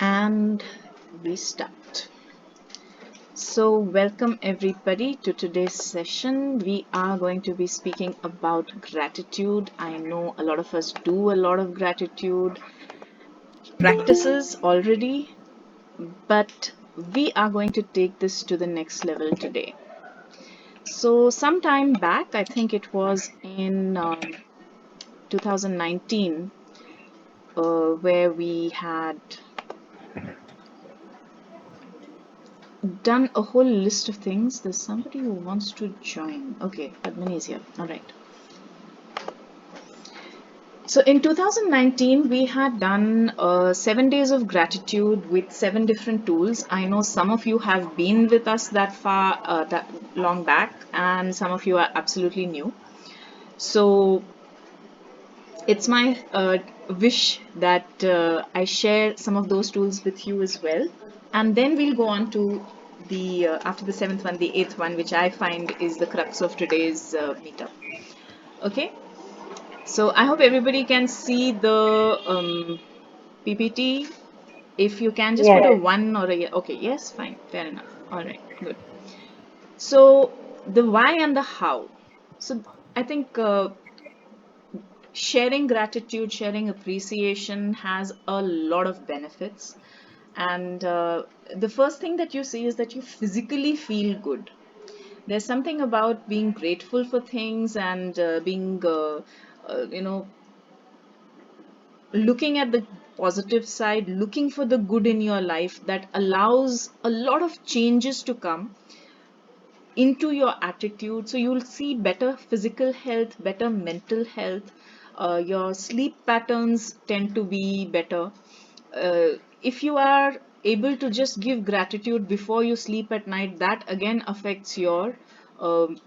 And we start. So, welcome everybody to today's session. We are going to be speaking about gratitude. I know a lot of us do a lot of gratitude practices already, but we are going to take this to the next level today. So, some time back, I think it was in 2019, where we had done a whole list of things. There's somebody who wants to join. Okay, Padmini is here. All right. So in 2019, we had done 7 days of gratitude with 7 different tools. I know some of you have been with us that far, that long back, and some of you are absolutely new. So it's my wish that I share some of those tools with you as well. And then we'll go on to the, after the seventh one, the eighth one, which I find is the crux of today's meetup. Okay, so I hope everybody can see the PPT. If you can just put a Yes. one or a, okay, yes, fine, fair enough. All right, good. So the why and the how. So I think sharing gratitude, sharing appreciation has a lot of benefits. And the first thing that you see is that you physically feel good. There's something about being grateful for things and being, looking at the positive side, looking for the good in your life that allows a lot of changes to come into your attitude. So you'll see better physical health, better mental health. Your sleep patterns tend to be better. If you are able to just give gratitude before you sleep at night, that again affects your um,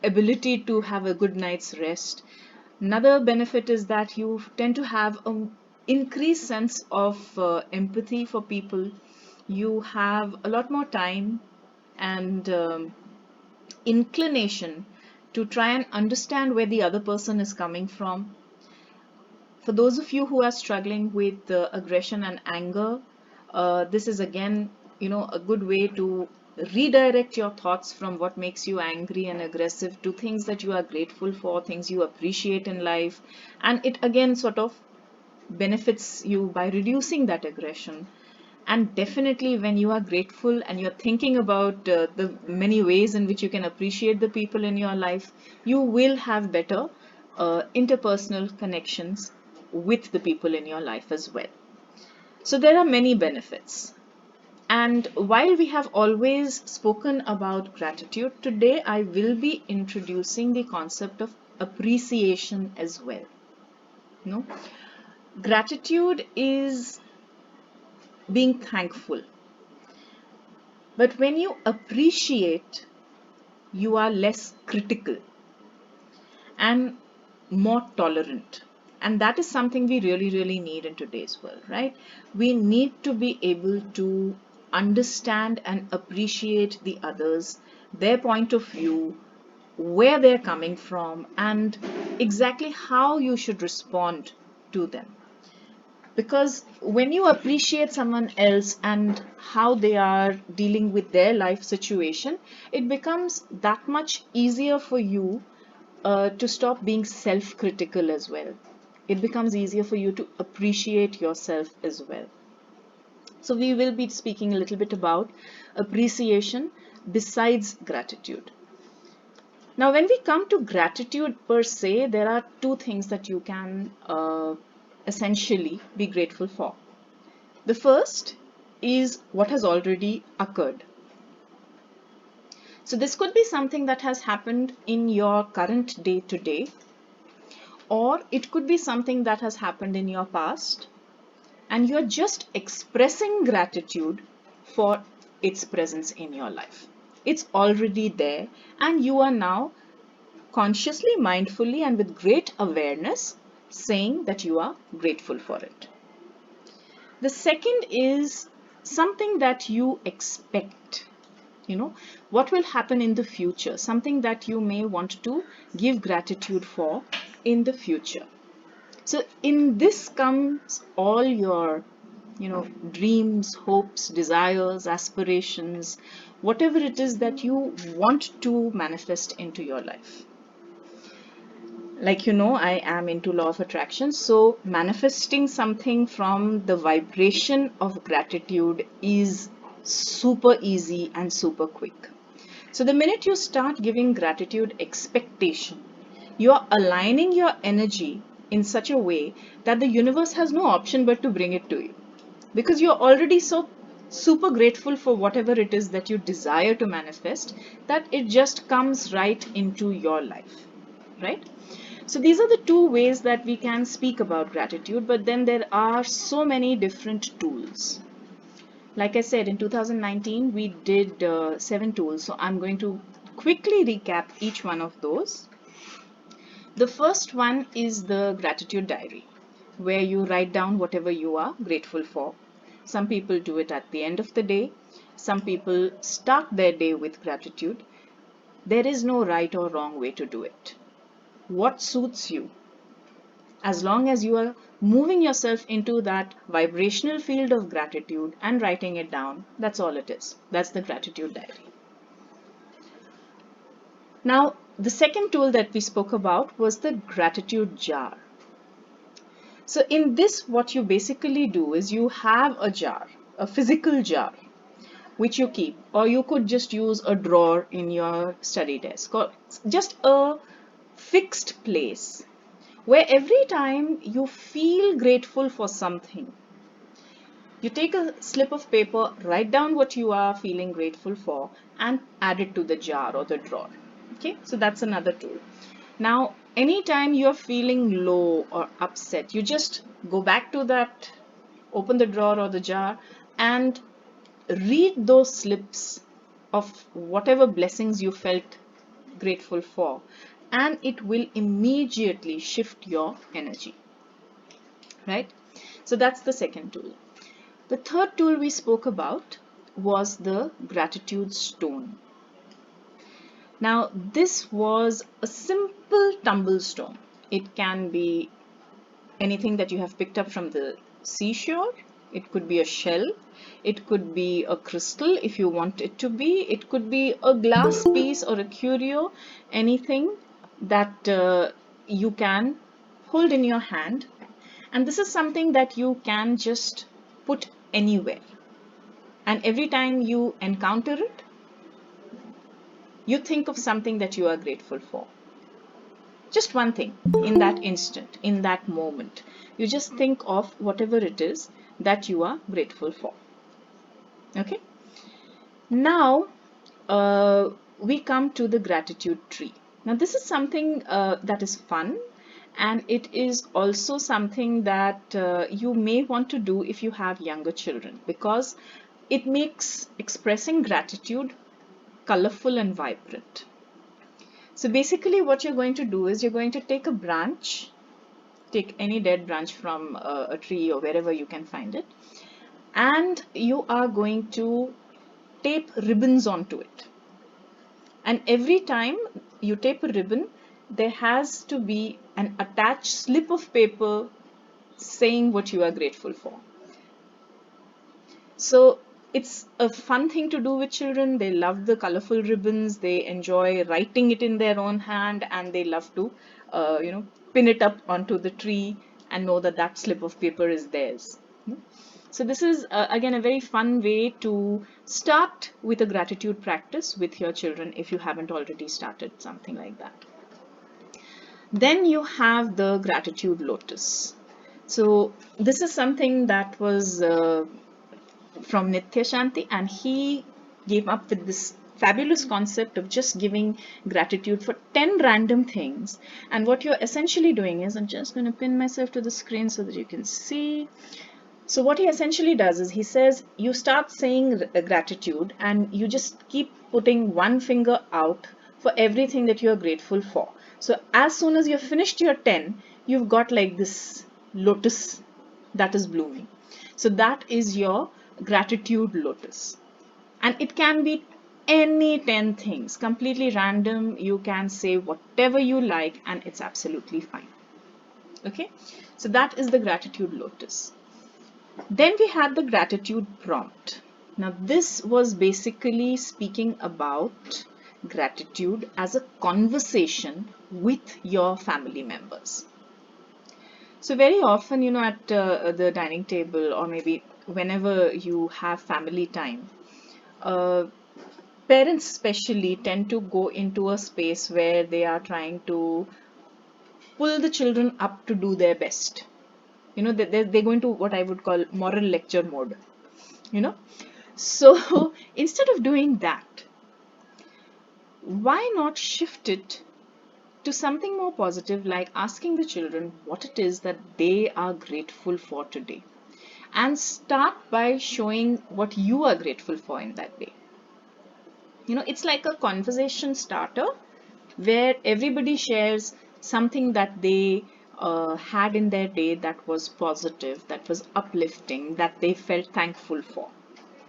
ability to have a good night's rest. Another benefit is that you tend to have an increased sense of empathy for people. You have a lot more time and inclination to try and understand where the other person is coming from. For those of you who are struggling with aggression and anger, this is again, a good way to redirect your thoughts from what makes you angry and aggressive to things that you are grateful for, things you appreciate in life. And it again sort of benefits you by reducing that aggression. And definitely, when you are grateful and you're thinking about the many ways in which you can appreciate the people in your life, you will have better interpersonal connections with the people in your life as well. So, there are many benefits. And while we have always spoken about gratitude, today I will be introducing the concept of appreciation as well. No? Gratitude is being thankful. But when you appreciate, you are less critical and more tolerant. And that is something we really, really need in today's world, right? We need to be able to understand and appreciate the others, their point of view, where they're coming from, and exactly how you should respond to them. Because when you appreciate someone else and how they are dealing with their life situation, it becomes that much easier for you to stop being self-critical as well. It becomes easier for you to appreciate yourself as well. So we will be speaking a little bit about appreciation besides gratitude. Now, when we come to gratitude per se, there are two things that you can essentially be grateful for. The first is what has already occurred. So this could be something that has happened in your current day to day, or it could be something that has happened in your past, and you're just expressing gratitude for its presence in your life. It's already there, and you are now consciously, mindfully, and with great awareness saying that you are grateful for it. The second is something that you expect. What will happen in the future, something that you may want to give gratitude for in the future. So in this comes all your dreams, hopes, desires, aspirations, whatever it is that you want to manifest into your life. Like I am into law of attraction, so manifesting something from the vibration of gratitude is super easy and super quick. So the minute you start giving gratitude expectation, you are aligning your energy in such a way that the universe has no option but to bring it to you, because you're already so super grateful for whatever it is that you desire to manifest, that it just comes right into your life, right? So these are the two ways that we can speak about gratitude, but then there are so many different tools. Like I said, in 2019, we did 7 tools. So I'm going to quickly recap each one of those. The first one is the gratitude diary, where you write down whatever you are grateful for. Some people do it at the end of the day. Some people start their day with gratitude. There is no right or wrong way to do it. What suits you? As long as you are moving yourself into that vibrational field of gratitude and writing it down, that's all it is. That's the gratitude diary. Now, the second tool that we spoke about was the gratitude jar. So in this, what you basically do is you have a jar, a physical jar, which you keep, or you could just use a drawer in your study desk, or just a fixed place where every time you feel grateful for something, you take a slip of paper, write down what you are feeling grateful for, and add it to the jar or the drawer. Okay, so that's another tool. Now, anytime you're feeling low or upset, you just go back to that, open the drawer or the jar, and read those slips of whatever blessings you felt grateful for, and it will immediately shift your energy, right? So that's the second tool. The third tool we spoke about was the gratitude stone. Now, this was a simple tumble stone. It can be anything that you have picked up from the seashore. It could be a shell. It could be a crystal if you want it to be. It could be a glass piece or a curio, anything that you can hold in your hand. And this is something that you can just put anywhere. And every time you encounter it, you think of something that you are grateful for. Just one thing in that instant, in that moment. You just think of whatever it is that you are grateful for. Okay? Now, we come to the gratitude tree. Now, this is something that is fun, and it is also something that you may want to do if you have younger children, because it makes expressing gratitude colorful and vibrant. So basically what you're going to do is you're going to take a branch, take any dead branch from a tree or wherever you can find it, and you are going to tape ribbons onto it. And every time you tape a ribbon, there has to be an attached slip of paper saying what you are grateful for. So it's a fun thing to do with children. They love the colorful ribbons. They enjoy writing it in their own hand, and they love to, pin it up onto the tree and know that that slip of paper is theirs. So this is again a very fun way to start with a gratitude practice with your children if you haven't already started something like that. Then you have the gratitude lotus. So this is something that was from Nitya Shanti, and he came up with this fabulous concept of just giving gratitude for 10 random things. And what you're essentially doing is, I'm just going to pin myself to the screen so that you can see. So what he essentially does is he says you start saying gratitude, and you just keep putting one finger out for everything that you're grateful for. So as soon as you've finished your 10, you've got like this lotus that is blooming. So that is your gratitude lotus. And it can be any 10 things, completely random. You can say whatever you like, and it's absolutely fine. Okay, so that is the gratitude lotus. Then we had the gratitude prompt. Now, this was basically speaking about gratitude as a conversation with your family members. So, very often, at the dining table, or maybe whenever you have family time, uh, parents especially tend to go into a space where they are trying to pull the children up to do their best. They go into what I would call moral lecture mode, you know. So instead of doing that, why not shift it to something more positive, like asking the children what it is that they are grateful for today? And start by showing what you are grateful for in that day. It's like a conversation starter where everybody shares something that they had in their day that was positive, that was uplifting, that they felt thankful for.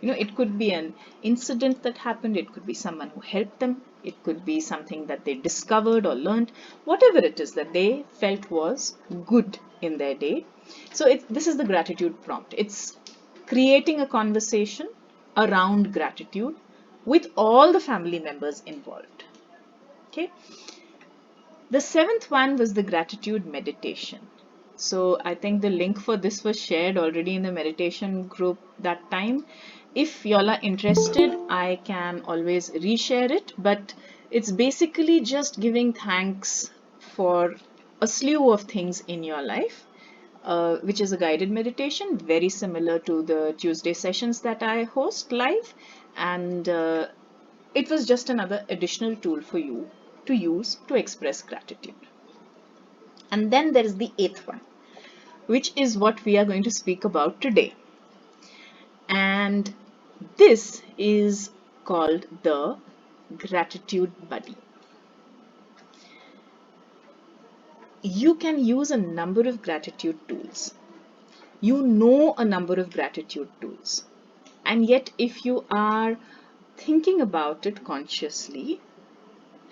It could be an incident that happened, it could be someone who helped them, it could be something that they discovered or learned, whatever it is that they felt was good in their day. So this is the gratitude prompt. It's creating a conversation around gratitude with all the family members involved. Okay. The seventh one was the gratitude meditation. So I think the link for this was shared already in the meditation group that time. If y'all are interested, I can always reshare it, but it's basically just giving thanks for a slew of things in your life, which is a guided meditation, very similar to the Tuesday sessions that I host live. And it was just another additional tool for you to use to express gratitude. And then there is the eighth one, which is what we are going to speak about today. And this is called the gratitude buddy. You can use a number of gratitude tools. You know a number of gratitude tools. And yet, if you are thinking about it consciously,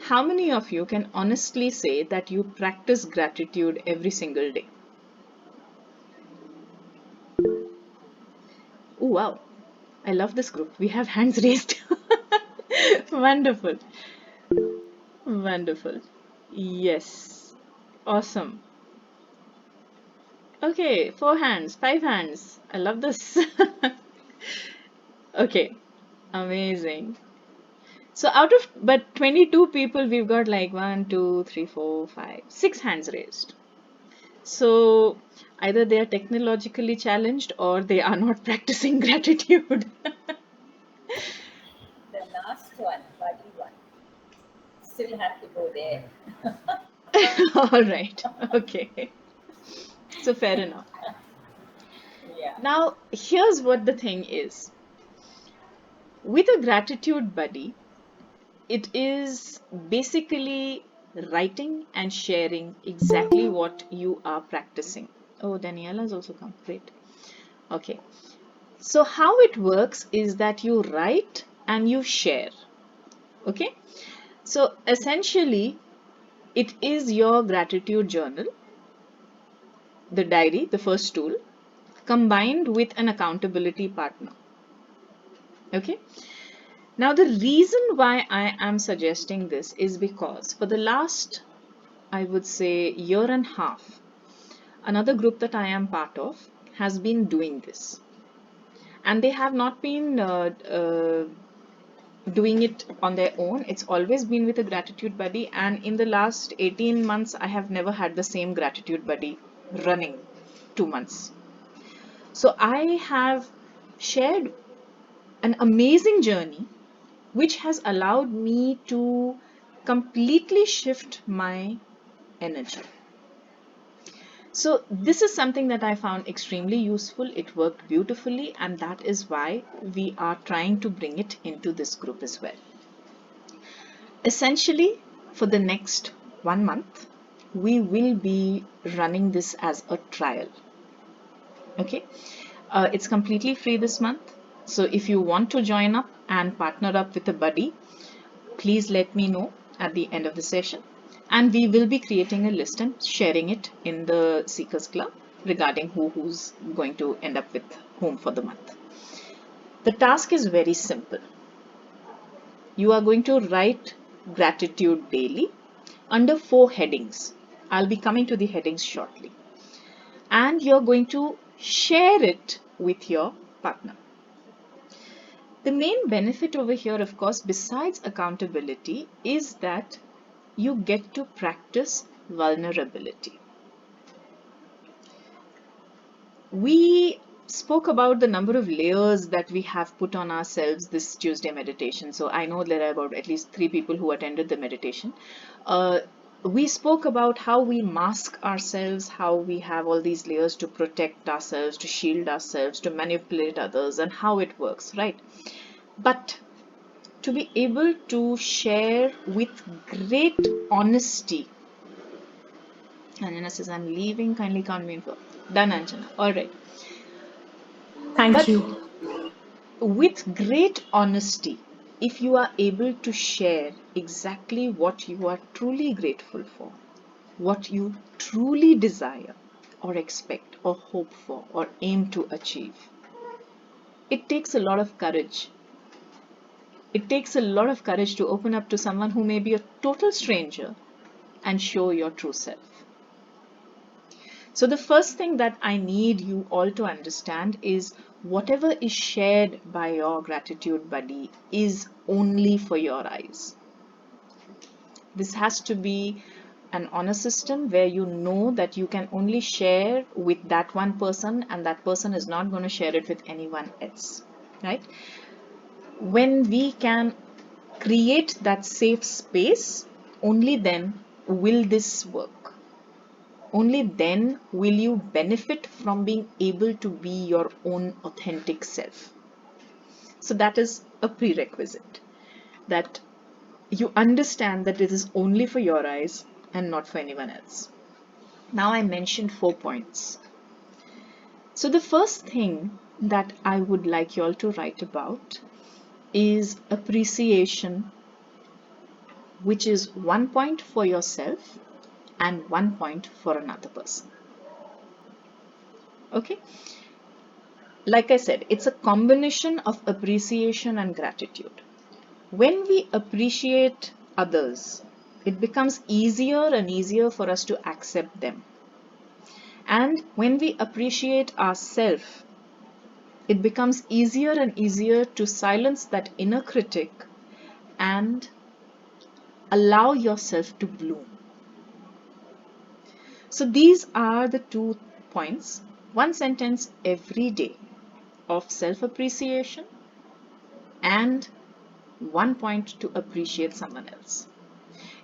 how many of you can honestly say that you practice gratitude every single day? Oh, wow. I love this group. We have hands raised. Wonderful. Wonderful. Yes. Awesome. Okay, 4 hands, 5 hands. I love this. Okay, amazing. So but 22 people, we've got like 6 hands raised. So either they are technologically challenged or they are not practicing gratitude. The last one, buddy one, still have to go there. All right. Okay. So fair enough. Yeah. Now, here's what the thing is. With a gratitude buddy, it is basically writing and sharing exactly what you are practicing. Oh, Daniela's also come. Great. Okay. So how it works is that you write and you share. Okay. So essentially, it is your gratitude journal, the diary, the first tool, combined with an accountability partner. Okay. Now, the reason why I am suggesting this is because for the last, I would say, year and a half, another group that I am part of has been doing this. And they have not been doing it on their own. It's always been with a gratitude buddy. And in the last 18 months, I have never had the same gratitude buddy running 2 months. So I have shared an amazing journey which has allowed me to completely shift my energy. So this is something that I found extremely useful. It worked beautifully, and that is why we are trying to bring it into this group as well. Essentially, for the next 1 month, we will be running this as a trial. Okay, it's completely free this month. So if you want to join up and partner up with a buddy, please let me know at the end of the session, and we will be creating a list and sharing it in the Seekers Club regarding who's going to end up with home for the month. The task is very simple. You are going to write gratitude daily under 4 headings. I'll be coming to the headings shortly. And you're going to share it with your partner. The main benefit over here, of course, besides accountability, is that you get to practice vulnerability. We spoke about the number of layers that we have put on ourselves this Tuesday meditation. So I know there are about at least 3 people who attended the meditation. We spoke about how we mask ourselves, how we have all these layers to protect ourselves, to shield ourselves, to manipulate others, and how it works, right? But to be able to share with great honesty. Anjana says, I'm leaving, kindly count me in for. Done, Anjana. All right. Thank But you. with great honesty, if you are able to share exactly what you are truly grateful for, what you truly desire or expect or hope for or aim to achieve, it takes a lot of courage. It takes a lot of courage to open up to someone who may be a total stranger and show your true self. So the first thing that I need you all to understand is whatever is shared by your gratitude buddy is only for your eyes. This has to be an honor system where you know that you can only share with that one person and that person is not going to share it with anyone else, right? When we can create that safe space, only then will this work. Only then will you benefit from being able to be your own authentic self. So that is a prerequisite, that you understand that it is only for your eyes and not for anyone else. Now I mentioned 4 points. So the first thing that I would like you all to write about is appreciation, which is 1 point for yourself and 1 point for another person. Okay? Like I said, it's a combination of appreciation and gratitude. When we appreciate others, it becomes easier and easier for us to accept them. And when we appreciate ourselves, it becomes easier and easier to silence that inner critic and allow yourself to bloom. So these are the 2 points, 1 sentence every day of self-appreciation and 1 point to appreciate someone else.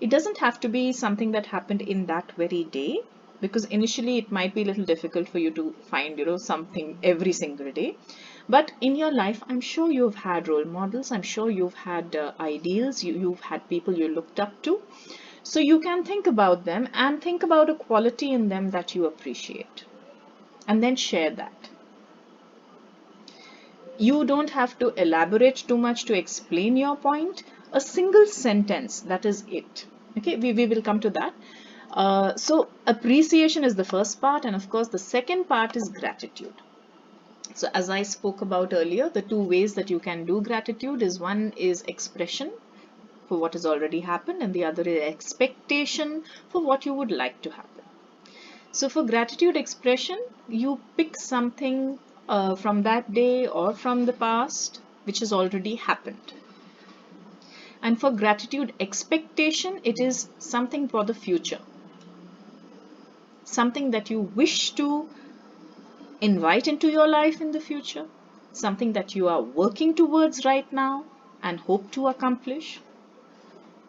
It doesn't have to be something that happened in that very day, because initially it might be a little difficult for you to find, something every single day. But in your life, I'm sure you've had role models. I'm sure you've had ideals. You've had people you looked up to. So you can think about them and think about a quality in them that you appreciate, and then share that. You don't have to elaborate too much to explain your point. A single sentence, that is it. Okay, we will come to that. So appreciation is the first part, and of course the second part is gratitude. So as I spoke about earlier, the 2 ways that you can do gratitude is, one is expression for what has already happened, and the other is expectation for what you would like to happen. So for gratitude expression, you pick something from that day or from the past which has already happened. And for gratitude expectation, it is something for the future, something that you wish to invite into your life in the future, something that you are working towards right now and hope to accomplish.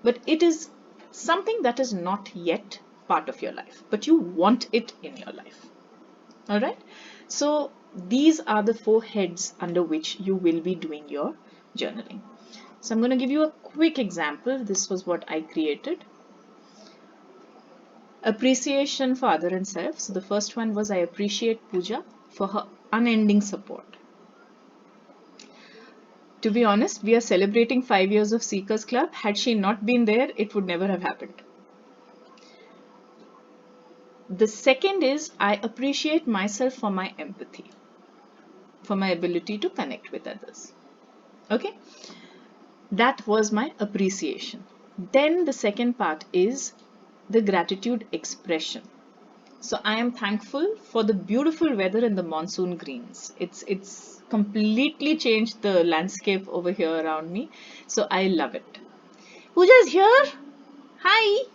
But it is something that is not yet part of your life, but you want it in your life. All right. So these are the 4 heads under which you will be doing your journaling. So I'm going to give you a quick example. This was what I created. Appreciation for other and self. So the first one was, I appreciate Pooja for her unending support. To be honest, we are celebrating 5 years of Seekers Club. Had she not been there, it would never have happened. The second is, I appreciate myself for my empathy. for my ability to connect with others. Okay, that was my appreciation. Then the second part is the gratitude expression. So I am thankful for the beautiful weather and the monsoon greens. It's completely changed the landscape over here around me. So I love it. Pooja's here. Hi.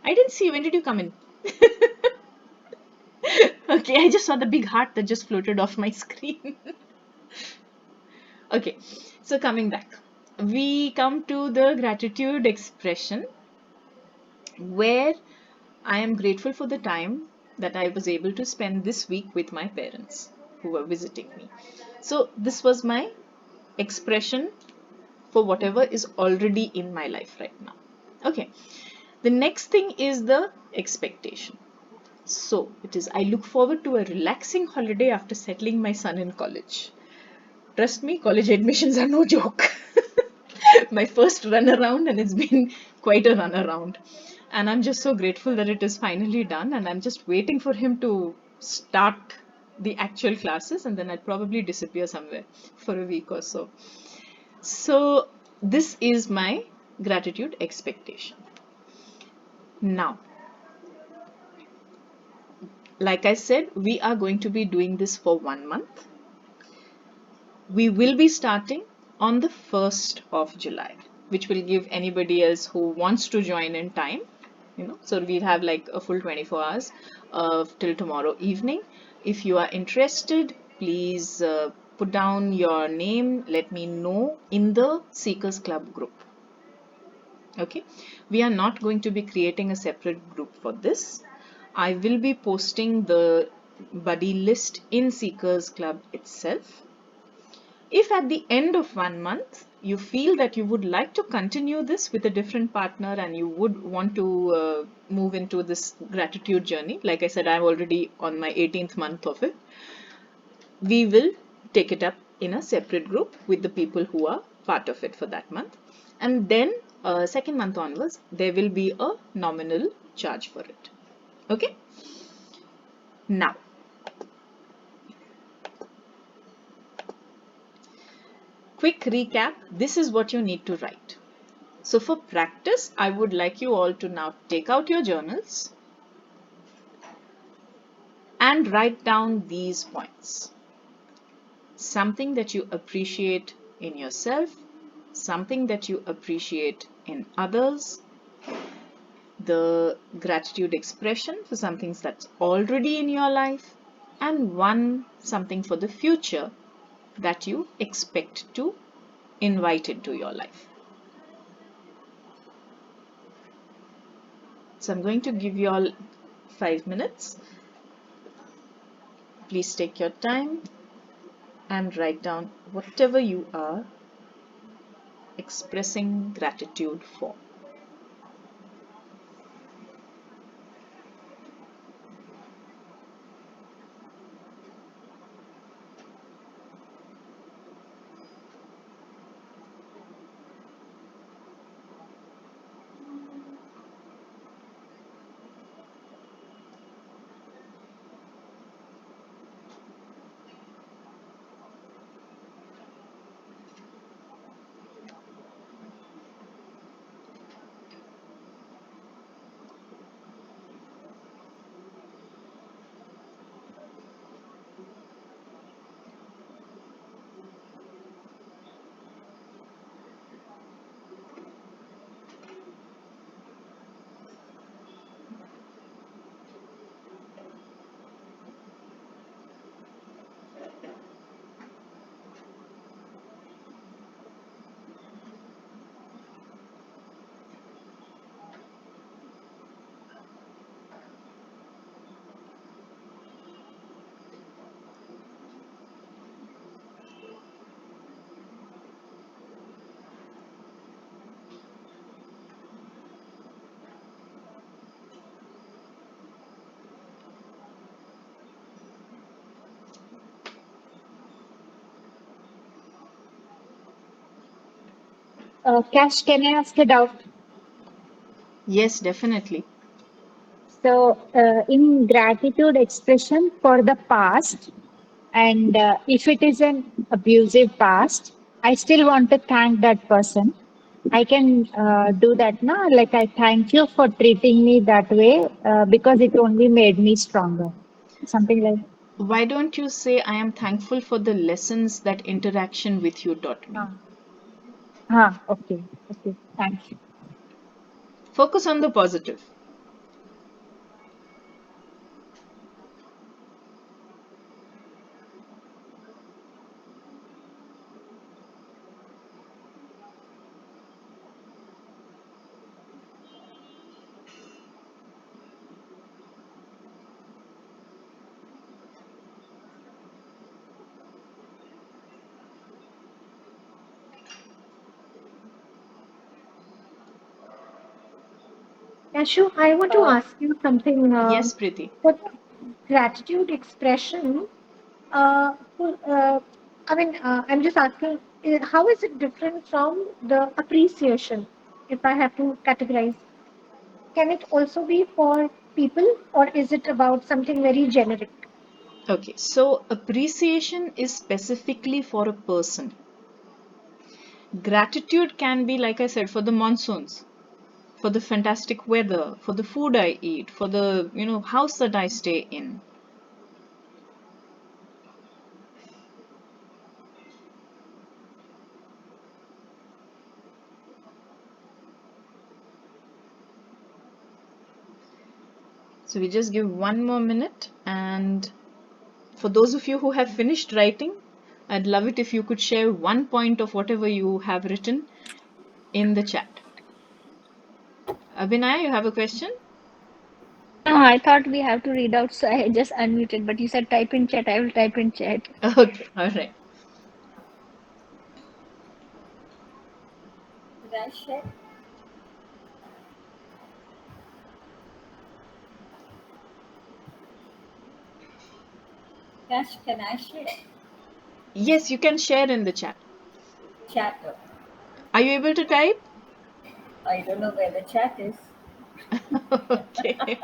I didn't see you. When did you come in? Okay, I just saw the big heart that just floated off my screen. Okay, so coming back, we come to the gratitude expression where I am grateful for the time that I was able to spend this week with my parents who were visiting me. So, this was my expression for whatever is already in my life right now. Okay, the next thing is the expectation. So, it is I look forward to a relaxing holiday after settling my son in college. Trust me, college admissions are no joke. My first run around, and it's been quite a run around. And I'm just so grateful that it is finally done, and I'm just waiting for him to start the actual classes, and then I'd probably disappear somewhere for a week or so. So, this is my gratitude expectation. Now, like I said, we are going to be doing this for 1 month. We will be starting on the 1st of July, which will give anybody else who wants to join in time. So we'll have like a full 24 hours till tomorrow evening. If you are interested, please put down your name, let me know in the Seekers Club group. Okay, we are not going to be creating a separate group for this. I will be posting the buddy list in Seekers Club itself. If at the end of 1 month you feel that you would like to continue this with a different partner and you would want to move into this gratitude journey, like I said, I'm already on my 18th month of it, we will take it up in a separate group with the people who are part of it for that month. And then second month onwards, there will be a nominal charge for it. Okay. Now, quick recap. This is what you need to write. So for practice, I would like you all to now take out your journals and write down these points. Something that you appreciate in yourself, something that you appreciate in others, the gratitude expression for something that's already in your life, and one something for the future that you expect to invite into your life. So I'm going to give you all 5 minutes. Please take your time and write down whatever you are expressing gratitude for. Cash, can I ask a doubt? Yes, definitely. So, in gratitude expression for the past, And if it is an abusive past, I still want to thank that person. I can do that now. Like, I thank you for treating me that way because it only made me stronger. Something like, Why don't you say, I am thankful for the lessons that interaction with you taught me? ah, okay, okay, thank you. Focus on the positive. Yashu, I want to ask you something. Yes, Preeti. For gratitude expression, for, I'm just asking, how is it different from the appreciation? If I have to categorize, can it also be for people, or is it about something very generic? Okay, so appreciation is specifically for a person. Gratitude can be, like I said, for the monsoons, for the fantastic weather, for the food I eat, for the, house that I stay in. So we just give one more minute. And for those of you who have finished writing, I'd love it if you could share one point of whatever you have written in the chat. Abhinay, you have a question? No, I thought we have to read out, so I just unmuted. But you said type in chat. I will type in chat. Okay, all right. Did I share? Cash, can I share? Yes, you can share in the chat. Chatter. Are you able to type? I don't know where the chat is. Okay.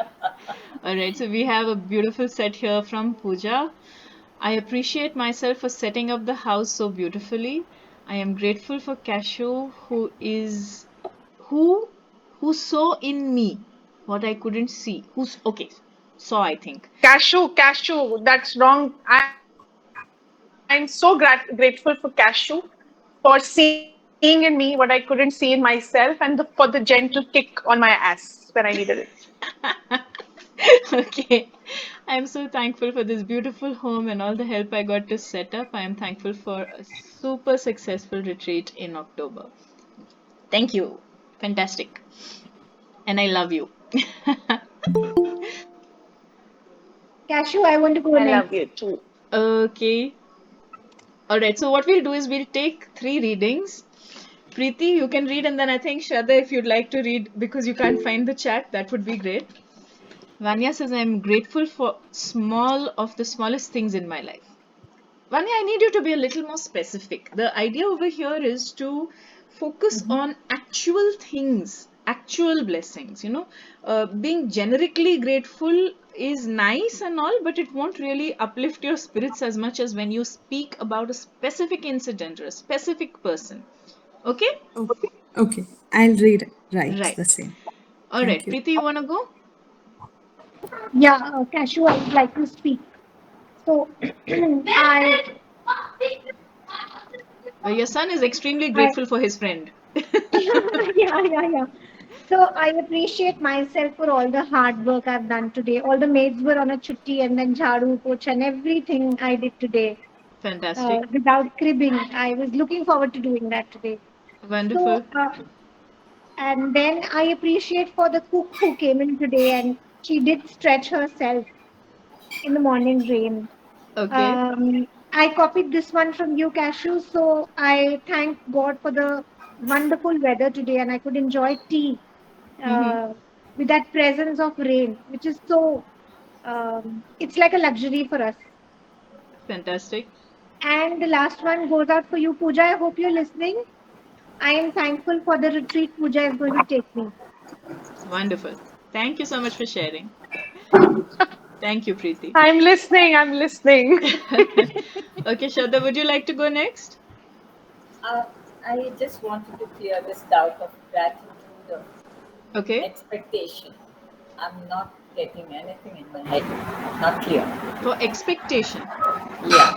All right, so we have a beautiful set here from Pooja. I appreciate myself for setting up the house so beautifully. I am grateful for Cashew who who saw in me what I couldn't see. Who's okay, saw I think. Cashew, that's wrong. I'm so grateful for Cashew for seeing in me what I couldn't see in myself and for the gentle kick on my ass when I needed it. Okay. I'm so thankful for this beautiful home and all the help I got to set up. I am thankful for a super successful retreat in October. Thank you. Fantastic. And I love you. Cashew, I want to go I love next. you too. Okay. All right. So what we'll do is we'll take three readings. Preeti, you can read, and then I think Shraddha, if you'd like to read because you can't find the chat, that would be great. Vanya says, I'm grateful for the smallest things in my life. Vanya, I need you to be a little more specific. The idea over here is to focus on actual things, actual blessings. Being generically grateful is nice and all, but it won't really uplift your spirits as much as when you speak about a specific incident or a specific person. Okay? Okay, okay. I'll read right the Right. same. All Thank right. you. Preeti, you want to go? Yeah, Cashew, I would like to speak. So, I, Your son is extremely I, grateful for his friend. yeah. So I appreciate myself for all the hard work I've done today. All the maids were on a chutti and then jharu, pocha, and everything I did today Fantastic. without cribbing. I was looking forward to doing that today. So, Wonderful. and then I appreciate for the cook who came in today and she did stretch herself in the morning rain. Okay. I copied this one from you, Cashew. So I thank God for the wonderful weather today, and I could enjoy tea Mm-hmm. uh, with that presence of rain, which is so. It's like a luxury for us. Fantastic. And the last one goes out for you, Pooja. I hope you're listening. I am thankful for the retreat Pooja is going to take me. Wonderful. Thank you so much for sharing. Thank you, Preeti. I'm listening. I'm listening. Okay, Shraddha, would you like to go next? Uh, I just wanted to clear this doubt of gratitude of Okay, expectation. I'm not getting anything in my head. Not clear. for expectation. Yeah,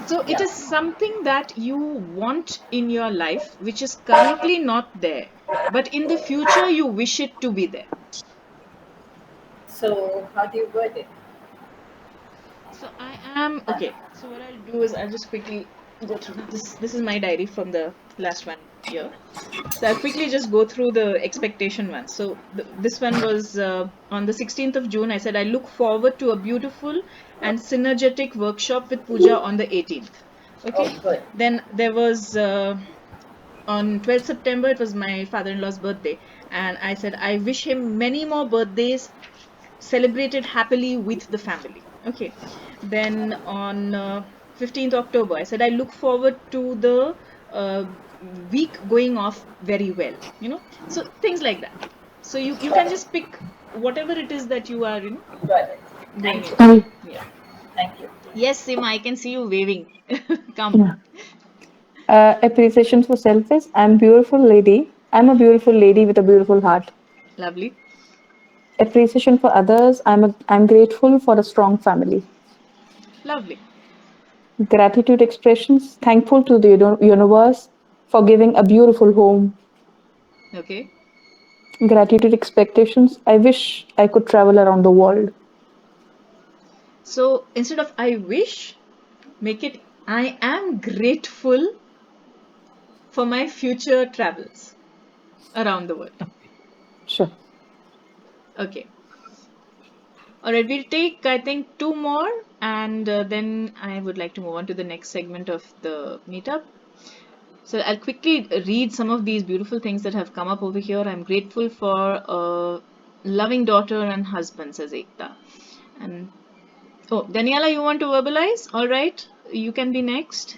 So it yeah. is something that you want in your life which is currently not there, but in the future you wish it to be there. So how do you word it? So I am Uh, okay. So what I'll do is I'll just quickly go through this. This is my diary from the last one year. So I'll quickly just go through the expectation one. So this one was on the 16th of June. I said I look forward to a beautiful and synergetic workshop with Pooja on the 18th. oh, Okay. good. Then there was on 12th September, it was my father-in-law's birthday, and I said I wish him many more birthdays celebrated happily with the family. Okay. Then on 15th October, I said I look forward to the uh, week going off very well. So things like that. So you Got can it. just pick whatever it is that you are Got it. going Thank you. into. Yeah. Thank you. Yes, Sima, I can see you waving. Come. Yeah. Appreciation for self is I'm beautiful lady. I'm a beautiful lady with a beautiful heart. Lovely. Appreciation for others. I'm grateful for a strong family. Lovely. Gratitude expressions. Thankful to the universe for giving a beautiful home. Okay. Gratitude expectations. I wish I could travel around the world. So instead of I wish, make it I am grateful for my future travels around the world. Sure. Okay. All right, we'll take, I think, two more, and then I would like to move on to the next segment of the meetup. So I'll quickly read some of these beautiful things that have come up over here. I'm grateful for a loving daughter and husband, says Ekta. And oh, Daniela, you want to verbalize? All right, you can be next.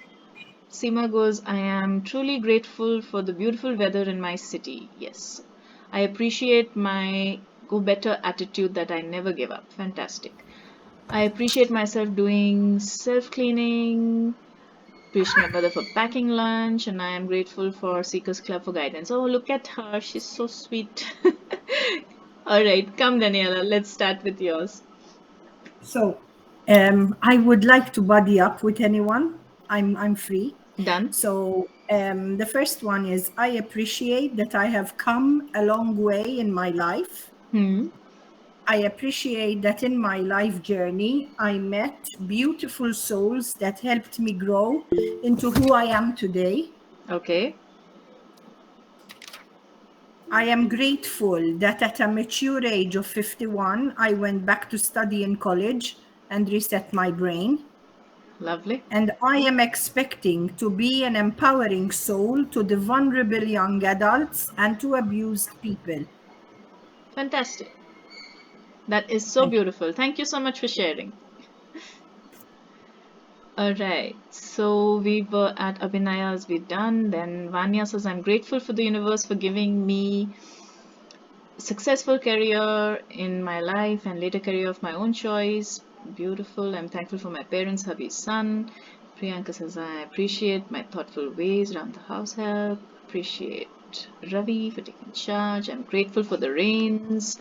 Seema goes, I am truly grateful for the beautiful weather in my city. Yes. I appreciate my go better attitude that I never give up. Fantastic. I appreciate myself doing self cleaning. Appreciate my mother for packing lunch, and I am grateful for Seekers Club for guidance. Oh, look at her. She's so sweet. All right, come, Daniela. Let's start with yours. So I would like to buddy up with anyone. I'm free. Done. So the first one is I appreciate that I have come a long way in my life. Hmm. I appreciate that in my life journey, I met beautiful souls that helped me grow into who I am today. Okay. I am grateful that at a mature age of 51, I went back to study in college and reset my brain. Lovely. And I am expecting to be an empowering soul to the vulnerable young adults and to abused people. Fantastic. That is so Thank you. beautiful. Thank you so much for sharing. All right. So we were at Abhinaya's, we're done. Then Vanya says, I'm grateful for the universe for giving me successful career in my life and later career of my own choice. Beautiful. I'm thankful for my parents, hubby's son. Priyanka says, I appreciate my thoughtful ways around the house help. Appreciate Ravi for taking charge. I'm grateful for the rains.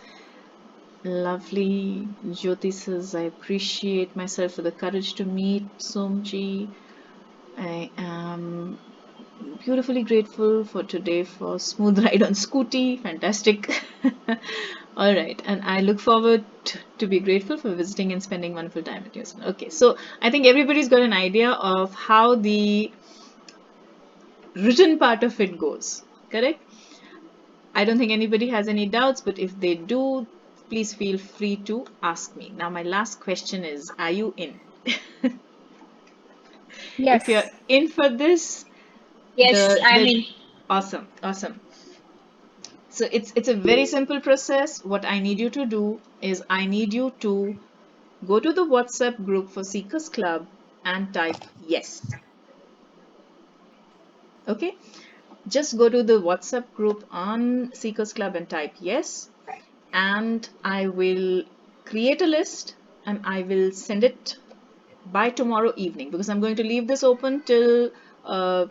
Lovely. Jyoti says, I appreciate myself for the courage to meet Somji. I am beautifully grateful for today for smooth ride on Scooty. Fantastic. All right. And I look forward to be grateful for visiting and spending wonderful time with you. Okay. So I think everybody's got an idea of how the written part of it goes. Correct? I don't think anybody has any doubts, but if they do, please feel free to ask me. Now, my last question is, are you in? If you're Yes. in for this, Yes, the I the mean, awesome, awesome. So it's a very simple process. What I need you to do is I need you to go to the WhatsApp group for Seekers Club and type yes. Okay? Just go to the WhatsApp group on Seekers Club and type yes, and I will create a list and I will send it by tomorrow evening, because I'm going to leave this open till the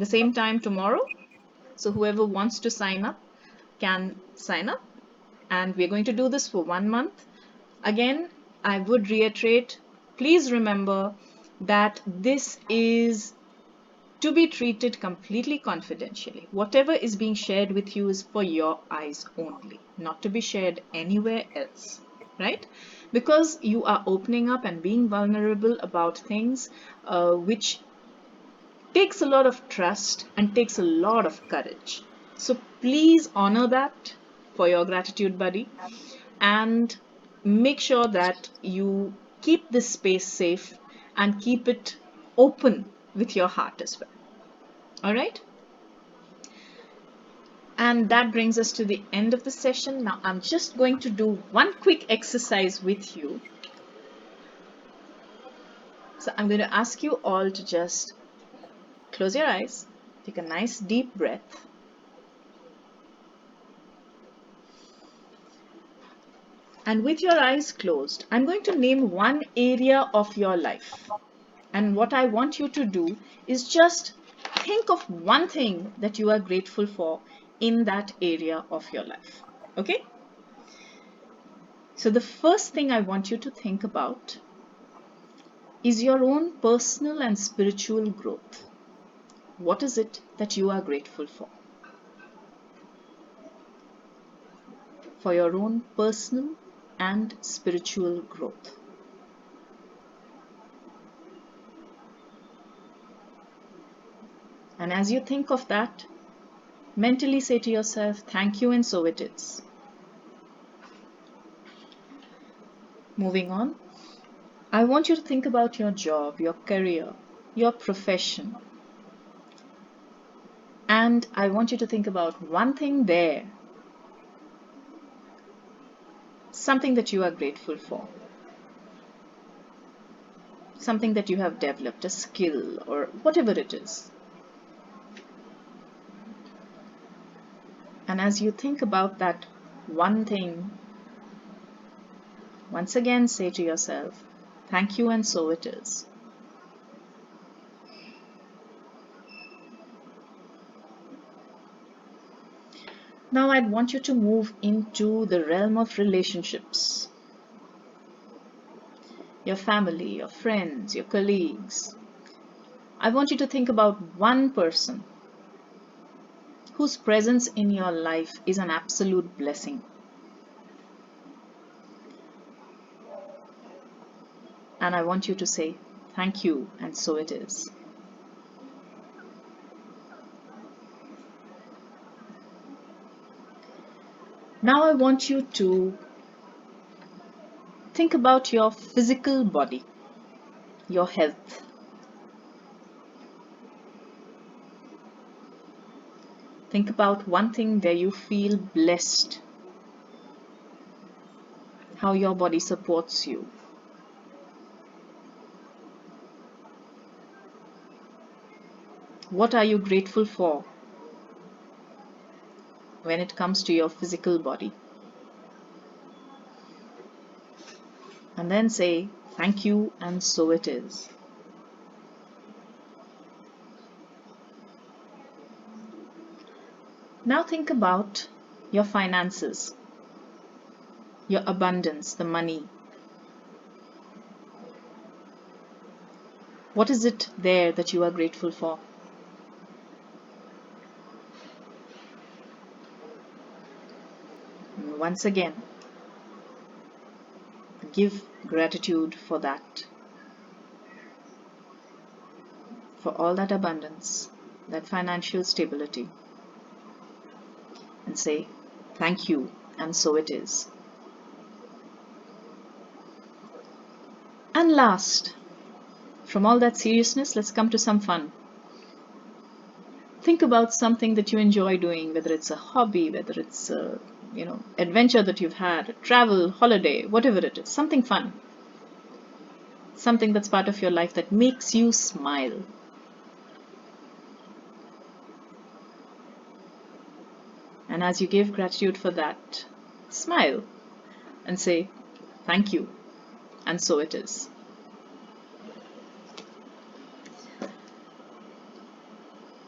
same time tomorrow. So whoever wants to sign up can sign up, and we're going to do this for 1 month. Again, I would reiterate, please remember that this is to be treated completely confidentially. Whatever is being shared with you is for your eyes only, not to be shared anywhere else, right? Because you are opening up and being vulnerable about things which takes a lot of trust and takes a lot of courage. So please honor that for your gratitude buddy, and make sure that you keep this space safe and keep it open with your heart as well. All right? And that brings us to the end of the session. Now I'm just going to do one quick exercise with you. So I'm going to ask you all to just close your eyes, take a nice deep breath, and with your eyes closed, I'm going to name one area of your life. And what I want you to do is just think of one thing that you are grateful for in that area of your life. Okay? So the first thing I want you to think about is your own personal and spiritual growth. What is it that you are grateful for? For your own personal and spiritual growth. And as you think of that, mentally say to yourself, thank you, and so it is. Moving on, I want you to think about your job, your career, your profession. And I want you to think about one thing there, something that you are grateful for, something that you have developed, a skill or whatever it is. And as you think about that one thing, once again say to yourself, thank you, and so it is. Now I'd want you to move into the realm of relationships. Your family, your friends, your colleagues. I want you to think about one person whose presence in your life is an absolute blessing. And I want you to say, thank you, and so it is. Now I want you to think about your physical body, your health. Think about one thing where you feel blessed, how your body supports you. What are you grateful for when it comes to your physical body? And then say, thank you, and so it is. Now think about your finances, your abundance, the money. What is it there that you are grateful for? And once again, give gratitude for that, for all that abundance, that financial stability, and say, thank you, and so it is. And last, from all that seriousness, let's come to some fun. Think about something that you enjoy doing, whether it's a hobby, whether it's a adventure that you've had, a travel, holiday, whatever it is, something fun, something that's part of your life that makes you smile. And as you give gratitude for that, smile and say, thank you, and so it is.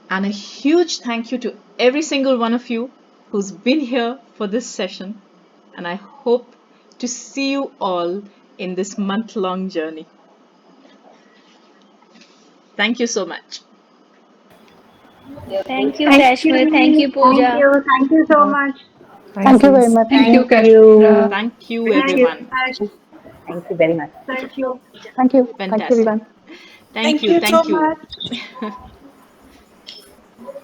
And a huge thank you to every single one of you who's been here for this session. And I hope to see you all in this month-long journey. Thank you so much. Thank you, Thank Kashmir. Thank you. you, Pooja. Thank you so much. Thank you very Thanks. much. Thank you, Thank Kashmir. you. Thank you, Thank you. everyone. Thank you very much. Thank you. Thank you. Thank you, Fantastic. everyone. Thank Thank you. you so Thank you. much.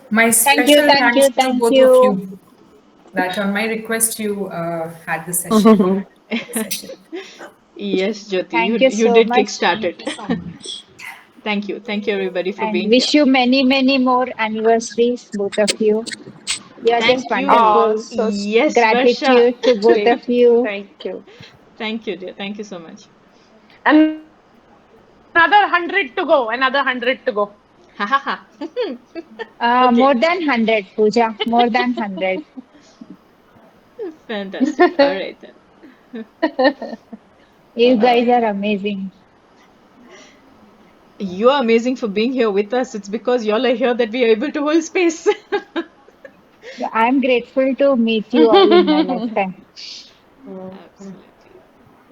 My Thank you. special Thank thanks you. to Thank both of you. you that on my request you had the session for the session. Yes, Jyoti, Thank you you so did much. kickstart Thank it. you so much. Thank you. Thank you, everybody, for And being here. wish you many, many more anniversaries, both of you. You are just Thank you. Oh, wonderful. so Yes, Varsha. Gratitude to both sweet. of you. Thank you. Thank you, dear. Thank you so much. Another 100 to go. Another 100 to go. Ha ha ha. More Okay. than 100, Pooja. More than 100. Fantastic. All right then. You guys are amazing. You are amazing for being here with us. It's because y'all are here that we are able to hold space. I'm grateful to meet you all in my lifetime. Absolutely.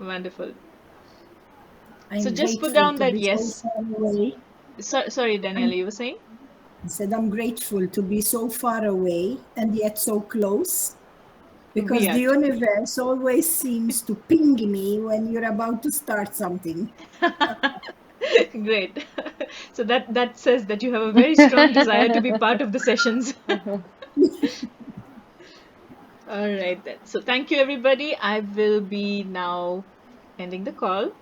Wonderful. So I'm just put grateful down to that be so yes. far away. Sorry, Daniela, you were saying? I said I'm grateful to be so far away and yet so close, We because the are. universe always seems to ping me when you're about to start something. Great. So that says that you have a very strong desire to be part of the sessions. All right then. So thank you, everybody. I will be now ending the call.